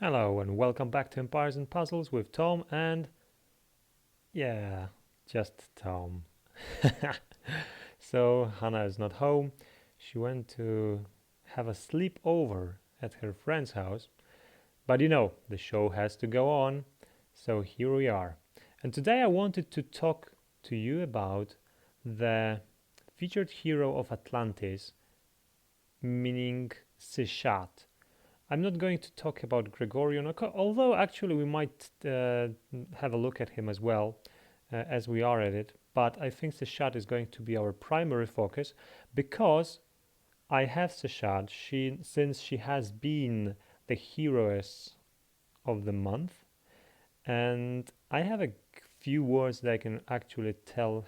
Hello and welcome back to Empires and Puzzles with Tom and yeah, just Tom. So Hannah is not home. She went to have a sleepover at her friend's house. But the show has to go on. So here we are. And today I wanted to talk to you about the featured hero of Atlantis, meaning Seshat. I'm not going to talk about Gregorian, although actually we might have a look at him as well as we are at it. But I think Seshat is going to be our primary focus because I have Seshat since she has been the heroess of the month, and I have a few words that I can actually tell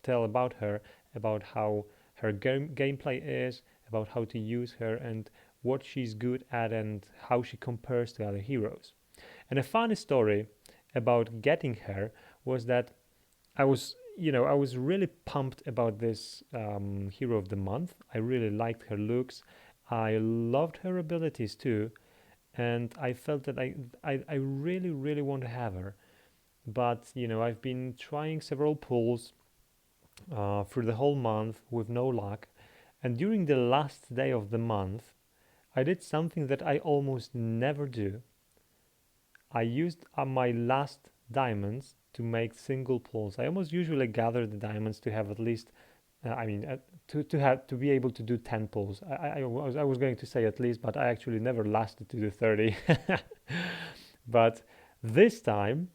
about her, about how her gameplay is, about how to use her, and what she's good at, and how she compares to other heroes. And a funny story about getting her was that I was really pumped about this hero of the month. I really liked her looks. I loved her abilities too, and I felt that I really, really want to have her. But I've been trying several pulls through the whole month with no luck. And during the last day of the month, I did something that I almost never do. I used my last diamonds to make single pulls. I almost usually gather the diamonds to have at least, to be able to do 10 pulls. I was going to say at least, but I actually never lasted to do 30. But this time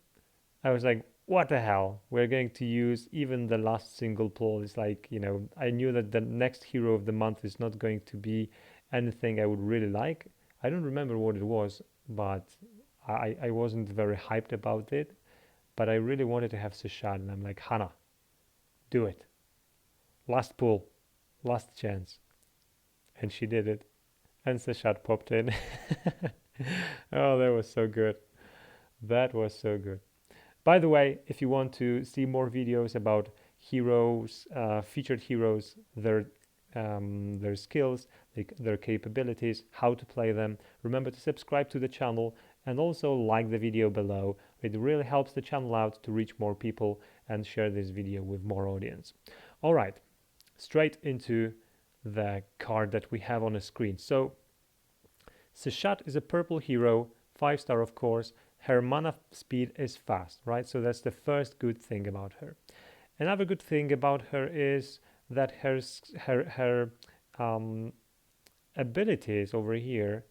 I was like, what the hell? We're going to use even the last single pull. It's like, I knew that the next hero of the month is not going to be anything I would really like. I don't remember what it was, but I wasn't very hyped about it. But I really wanted to have Seshat, and I'm like, Hannah, do it. Last pull, last chance. And she did it. And Seshat popped in. Oh, that was so good. That was so good. By the way, if you want to see more videos about heroes, featured heroes, their skills, their capabilities, how to play them, remember to subscribe to the channel and also like the video below. It really helps the channel out to reach more people and share this video with more audience. All right, straight into the card that we have on the screen. So Seshat is a purple hero, 5-star of course. Her mana speed is fast, right? So that's the first good thing about her. Another good thing about her is that her abilities over here,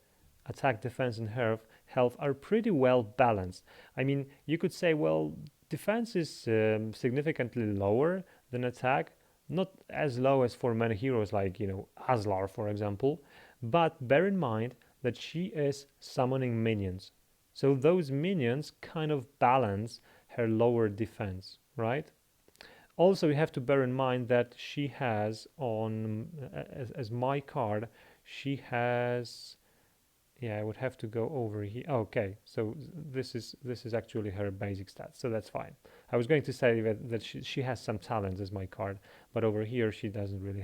attack, defense, and health, are pretty well balanced. I mean, you could say, well, defense is significantly lower than attack, not as low as for many heroes like Aslar, for example, but bear in mind that she is summoning minions, so those minions kind of balance her lower defense, right? Also, you have to bear in mind that she has as my card, she has, yeah, I would have to go over here. Okay, so this is actually her basic stats, so that's fine. I was going to say that she has some talents as my card, but over here she doesn't really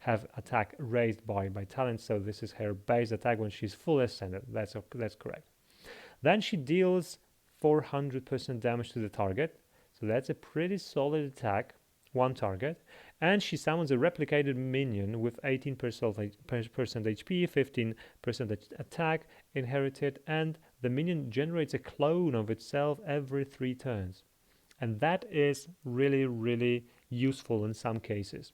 have attack raised by talent, so this is her base attack when she's full ascended. That's correct. Then she deals 400% damage to the target, so that's a pretty solid attack, one target. And she summons a replicated minion with 18% HP, 15% attack inherited, and the minion generates a clone of itself every 3 turns. And that is really, really useful in some cases.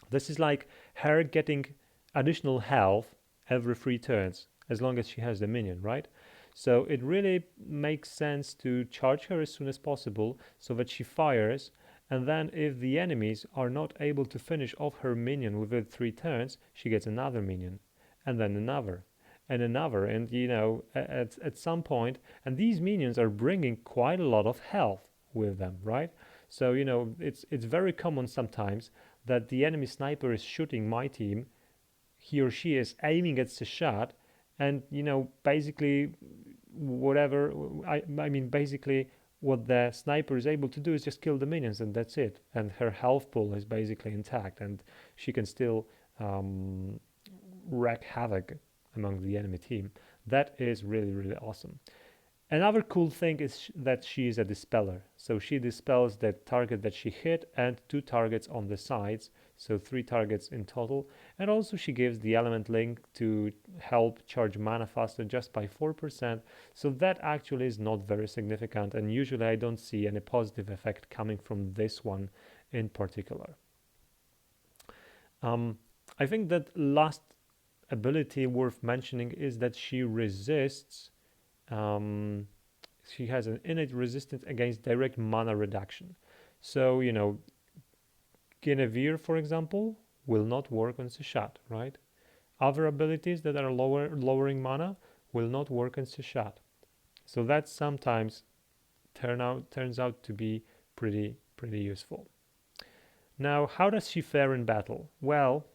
This is like her getting additional health every 3 turns, as long as she has the minion, right? So it really makes sense to charge her as soon as possible so that she fires, and then if the enemies are not able to finish off her minion within 3 turns, she gets another minion, and then another, and another, and at some point, and these minions are bringing quite a lot of health with them, right? So it's very common sometimes that the enemy sniper is shooting my team, he or she is aiming at Seshat, and basically whatever I mean basically what the sniper is able to do is just kill the minions, and that's it, and her health pool is basically intact, and she can still wreak havoc among the enemy team. That is really, really awesome. Another cool thing is that she is a dispeller. So she dispels the target that she hit and 2 targets on the sides, so 3 targets in total. And also she gives the element link to help charge mana faster just by 4%. So that actually is not very significant, and usually I don't see any positive effect coming from this one in particular. I think that last ability worth mentioning is that she resists she has an innate resistance against direct mana reduction. So, you know, Guinevere, for example, will not work on Seshat, right? Other abilities that are lowering mana will not work on Seshat. So that sometimes turns out to be pretty useful. Now, how does she fare in battle? Well,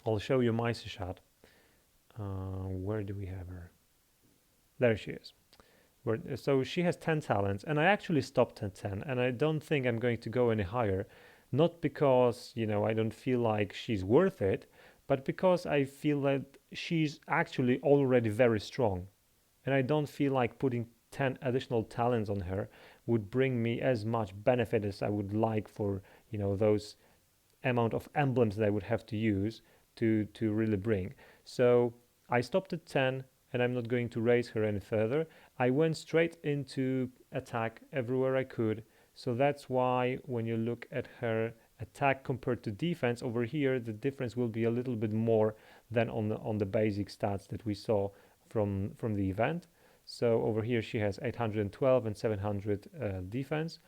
I'll show you my Seshat. Where do we have her? There she is. So she has 10 talents, and I actually stopped at 10, and I don't think I'm going to go any higher, not because, you know, I don't feel like she's worth it, but because I feel that she's actually already very strong, and I don't feel like putting 10 additional talents on her would bring me as much benefit as I would like for, you know, those amount of emblems that I would have to use to really bring. So I stopped at 10, and I'm not going to raise her any further. I went straight into attack everywhere I could. So that's why when you look at her attack compared to defense over here, the difference will be a little bit more than on the basic stats that we saw from the event. So over here she has 812 and 700 defense.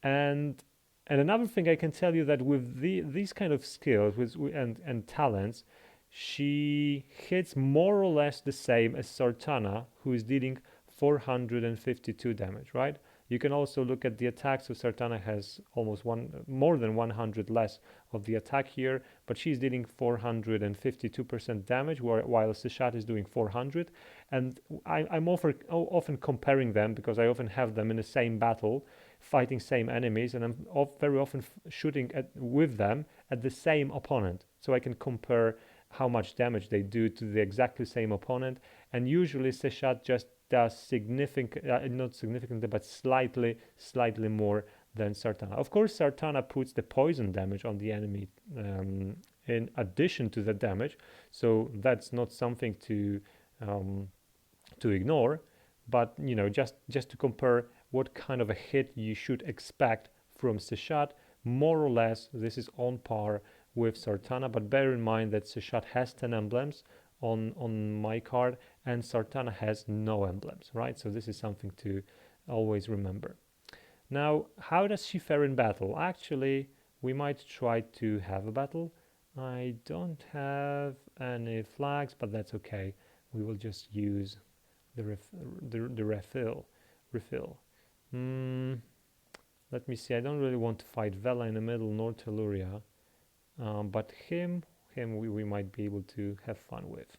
And another thing I can tell you that with these kind of skills and talents, she hits more or less the same as Sartana, who is dealing 452 damage, right? You can also look at the attack. So Sartana has almost more than 100 less of the attack here, but she's dealing 452% damage, while Seshat is doing 400. And I'm often comparing them because I often have them in the same battle, fighting same enemies, and I'm very often shooting with them at the same opponent, so I can compare how much damage they do to the exactly same opponent. And usually Seshat just does not significantly, but slightly more than Sartana. Of course, Sartana puts the poison damage on the enemy in addition to the damage, so that's not something to ignore. But you know, just to compare what kind of a hit you should expect from Seshat, more or less this is on par with Sartana. But bear in mind that Seshat has 10 emblems on my card, and Sartana has no emblems, right? So this is something to always remember. Now, how does she fare in battle? Actually, we might try to have a battle. I don't have any flags, but that's okay. We will just use the refill. Let me see. I don't really want to fight Vela in the middle, nor Telluria, but him we might be able to have fun with.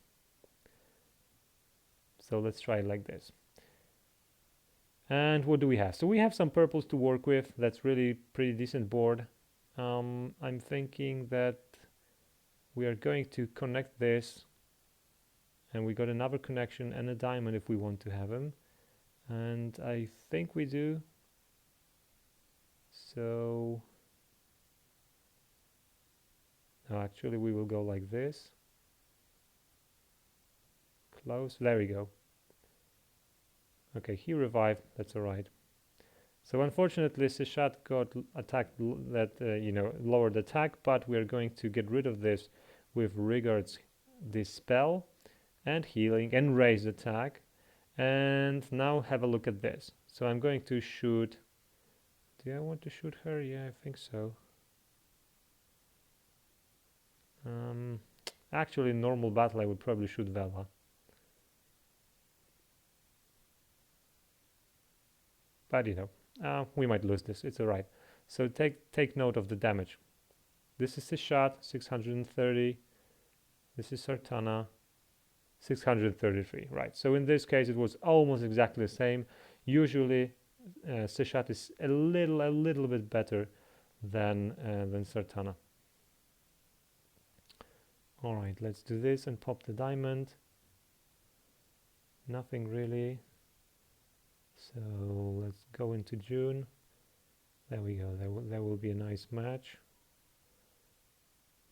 So let's try it like this. And what do we have? So we have some purples to work with. That's really pretty decent board. I'm thinking that we are going to connect this, and we got another connection and a diamond if we want to have him, and I think we do. So no, actually we will go like this. Close. There we go. Okay, he revived. That's all right. So unfortunately, Seshat got attacked that lowered attack, but we are going to get rid of this with Rigard's Dispel and healing and raise attack. And now have a look at this. So I'm going to shoot. Do I want to shoot her? Yeah, I think so. Actually, in normal battle, I would probably shoot Vela. But you know, we might lose this. It's all right. So take note of the damage. This is Seshat, 630. This is Sartana, 633. Right. So in this case, it was almost exactly the same. Usually, Seshat is a little bit better than Sartana. Alright, let's do this and pop the diamond. Nothing really. So let's go into June. There we go. There will be a nice match.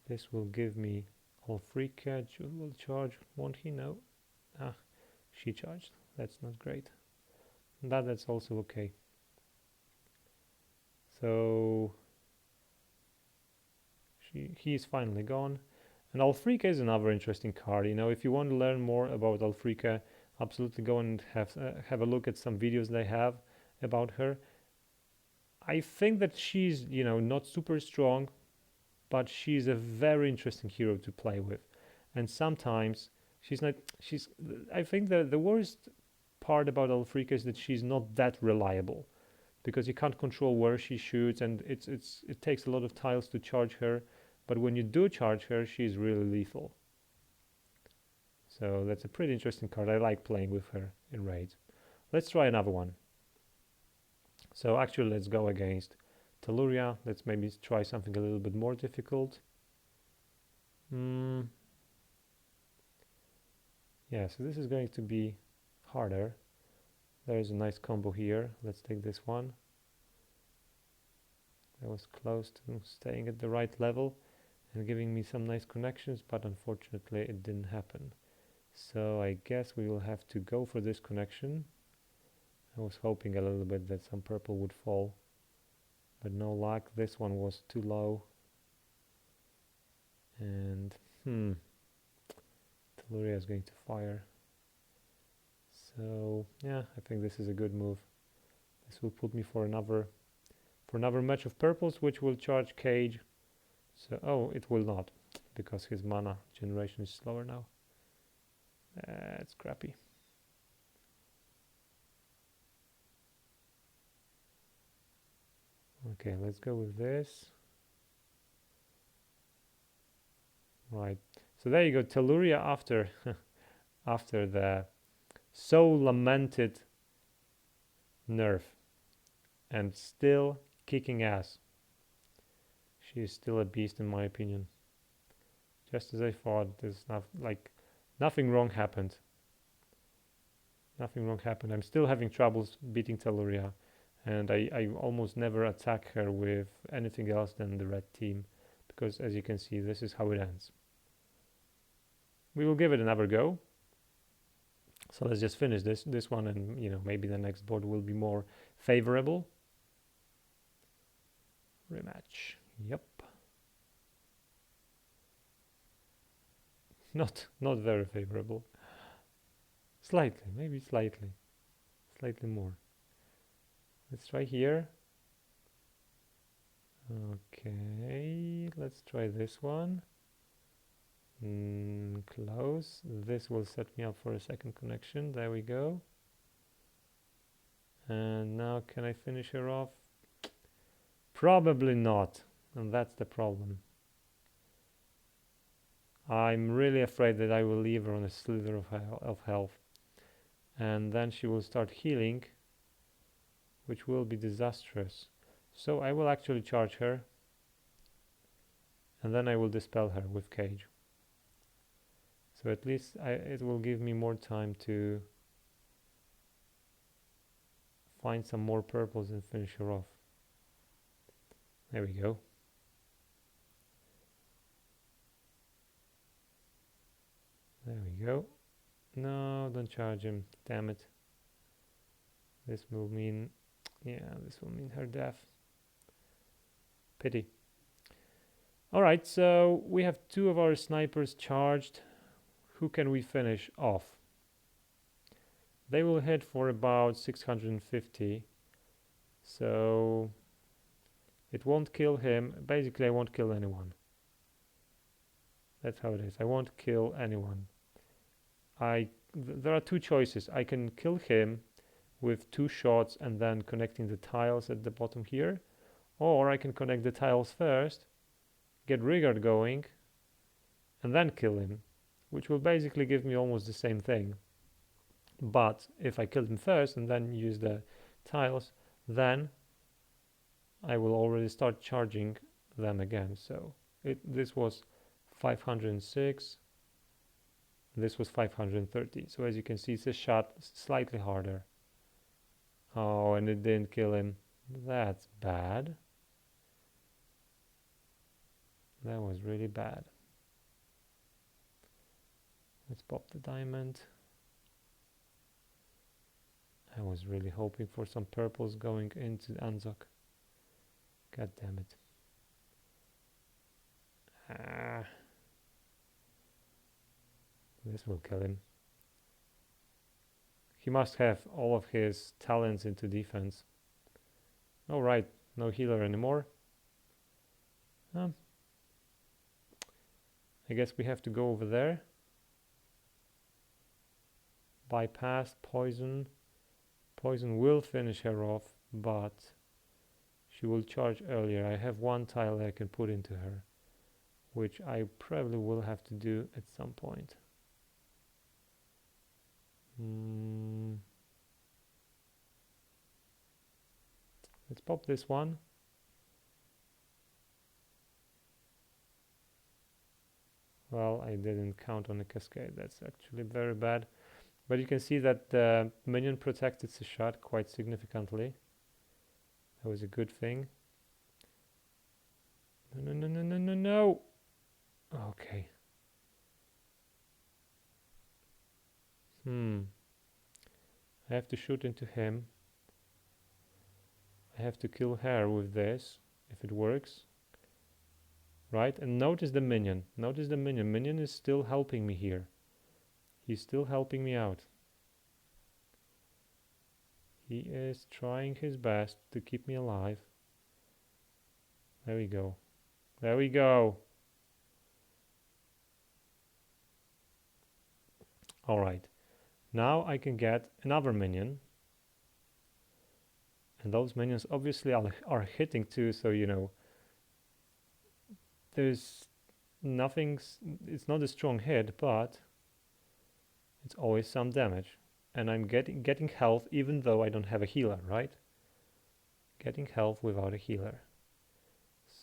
This will give me Alfrika. June will charge. Won't he? No. Ah, she charged. That's not great. That's also okay. So he's finally gone. And Alfrika is another interesting card. You know, if you want to learn more about Alfrika, absolutely go and have a look at some videos they have about her. I think that she's, you know, not super strong, but she's a very interesting hero to play with. And sometimes she's not. I think the worst part about Alfrika is that she's not that reliable, because you can't control where she shoots, and it takes a lot of tiles to charge her. But when you do charge her, she's really lethal. So that's a pretty interesting card. I like playing with her in raids. Let's try another one. So actually, let's go against Telluria. Let's maybe try something a little bit more difficult. Yeah, so this is going to be harder. There's a nice combo here. Let's take this one. That was close to staying at the right level and giving me some nice connections, but unfortunately it didn't happen. So I guess we will have to go for this connection. I was hoping a little bit that some purple would fall, but no luck. This one was too low. And Telluria is going to fire. So yeah, I think this is a good move. This will put me for another match of purples, which will charge Cage. So, oh, it will not, because his mana generation is slower now. It's crappy. Okay, let's go with this. Right. So there you go, Telluria after after the so lamented nerf, and still kicking ass. She is still a beast in my opinion. Just as I thought, there's nothing wrong happened. Nothing wrong happened. I'm still having troubles beating Telluria, and I almost never attack her with anything else than the red team, because as you can see, this is how it ends. We will give it another go. So let's just finish this one, and you know, maybe the next board will be more favorable. Rematch. Yep. Not very favorable. Slightly, maybe slightly more. Let's try here. Okay, let's try this one. Close. This will set me up for a second connection. There we go. And now can I finish her off? Probably not, and that's the problem. I'm really afraid that I will leave her on a slither of health, and then she will start healing, which will be disastrous. So I will actually charge her, and then I will dispel her with Cage. So at least it will give me more time to find some more purples and finish her off. There we go. There we go. No, don't charge him. Damn it. This will mean, yeah, this will mean her death. Pity. Alright, so we have two of our snipers charged. Who can we finish off? They will hit for about 650. So it won't kill him. Basically, I won't kill anyone. That's how it is. I won't kill anyone. There are two choices. I can kill him with 2 shots and then connecting the tiles at the bottom here, or I can connect the tiles first, get Rigard going, and then kill him, which will basically give me almost the same thing. But if I kill him first and then use the tiles, then I will already start charging them again. So this was 506. This was 530. So as you can see, it's a shot slightly harder. Oh, and it didn't kill him. That's bad. That was really bad. Let's pop the diamond. I was really hoping for some purples going into Anzok. God damn it. Ah. This will kill him. He must have all of his talents into defense. Oh right, no healer anymore. I guess we have to go over there. Bypass poison. Poison will finish her off, but she will charge earlier. I have one tile I can put into her, which I probably will have to do at some point. Let's pop this one. Well, I didn't count on a cascade. That's actually very bad. But you can see that the minion protected Seshat quite significantly. That was a good thing. No, no, no, no, no, no. Okay. I have to shoot into him. I have to kill her with this, if it works. Right? And notice the minion. Notice the minion. Minion is still helping me here. He's still helping me out. He is trying his best to keep me alive. There we go. There we go. Alright. Now I can get another minion. And those minions obviously are hitting too, so you know, there's nothing, it's not a strong hit, but it's always some damage. And I'm getting health even though I don't have a healer, right? Getting health without a healer.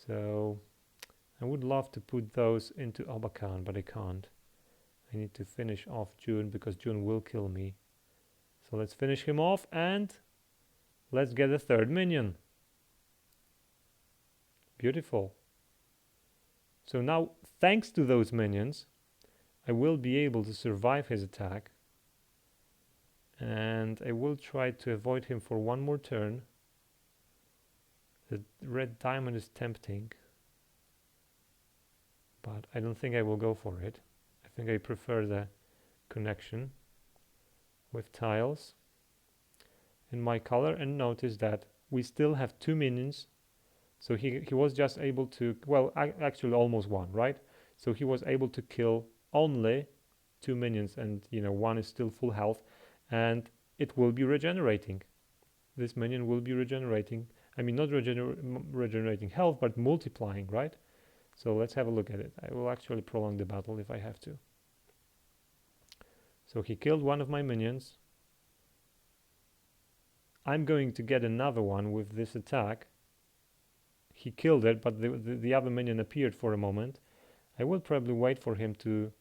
So I would love to put those into Abakan, but I can't. I need to finish off June because June will kill me. So let's finish him off and let's get a third minion. Beautiful. So now, thanks to those minions, I will be able to survive his attack. And I will try to avoid him for one more turn. The red diamond is tempting, but I don't think I will go for it. I think I prefer the connection with tiles in my color. And notice that we still have 2 minions. So he was just able to, well, actually almost one, right? So he was able to kill only 2 minions, and you know, one is still full health, and it will be regenerating. This minion will be regenerating. I mean, not regenerating health, but multiplying, right? So let's have a look at it. I will actually prolong the battle if I have to. So he killed one of my minions. I'm going to get another one with this attack. He killed it, but the other minion appeared for a moment. I will probably wait for him to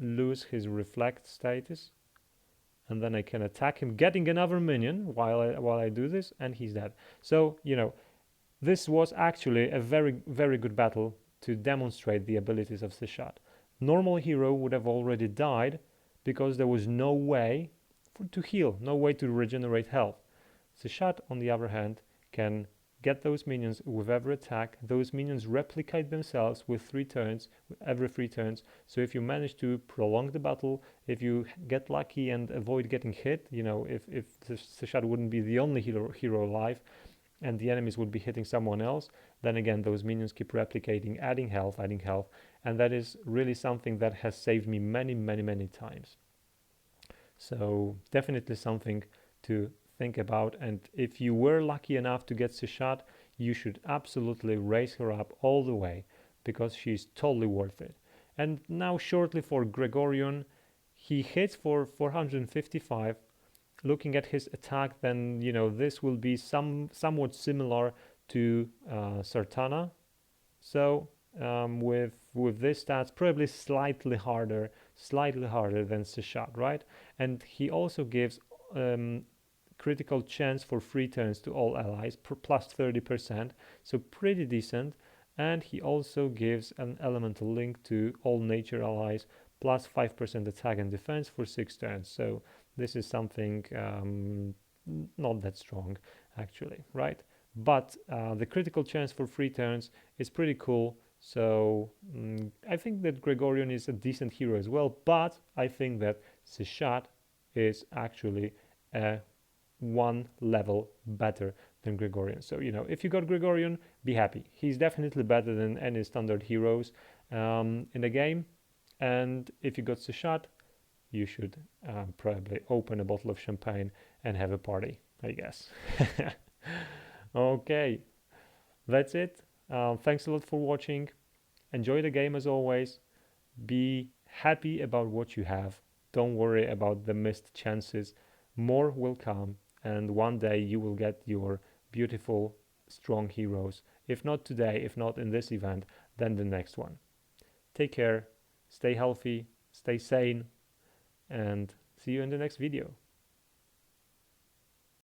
lose his reflect status, and then I can attack him, getting another minion while I do this, and he's dead. So, you know, this was actually a very, very good battle to demonstrate the abilities of Seshat. Normal hero would have already died because there was no way to heal, no way to regenerate health. Seshat, on the other hand, can get those minions with every attack. Those minions replicate themselves with 3 turns, every 3 turns. So if you manage to prolong the battle, if you get lucky and avoid getting hit, you know, if Seshat wouldn't be the only hero alive and the enemies would be hitting someone else, then again those minions keep replicating, adding health, and that is really something that has saved me many, many, many times. So definitely something to think about, and if you were lucky enough to get Seshat, you should absolutely raise her up all the way because she's totally worth it. And now shortly for Gregorian, he hits for 455. Looking at his attack, then you know this will be somewhat similar to Sartana. So with with this stats, probably slightly harder than Seshat, right? And he also gives critical chance for free turns to all allies plus 30%, so pretty decent. And he also gives an elemental link to all nature allies plus 5% attack and defense for 6 turns. So this is something not that strong actually, right? But the critical chance for free turns is pretty cool. So I think that Gregorian is a decent hero as well, but I think that Seshat is actually a one level better than Gregorian. So, you know, if you got Gregorian, be happy. He's definitely better than any standard heroes in the game. And if you got Seshat, you should probably open a bottle of champagne and have a party, I guess. Okay, that's it. Thanks a lot for watching. Enjoy the game as always. Be happy about what you have. Don't worry about the missed chances. More will come, and one day you will get your beautiful, strong heroes. If not today, if not in this event, then the next one. Take care, stay healthy, stay sane, and see you in the next video.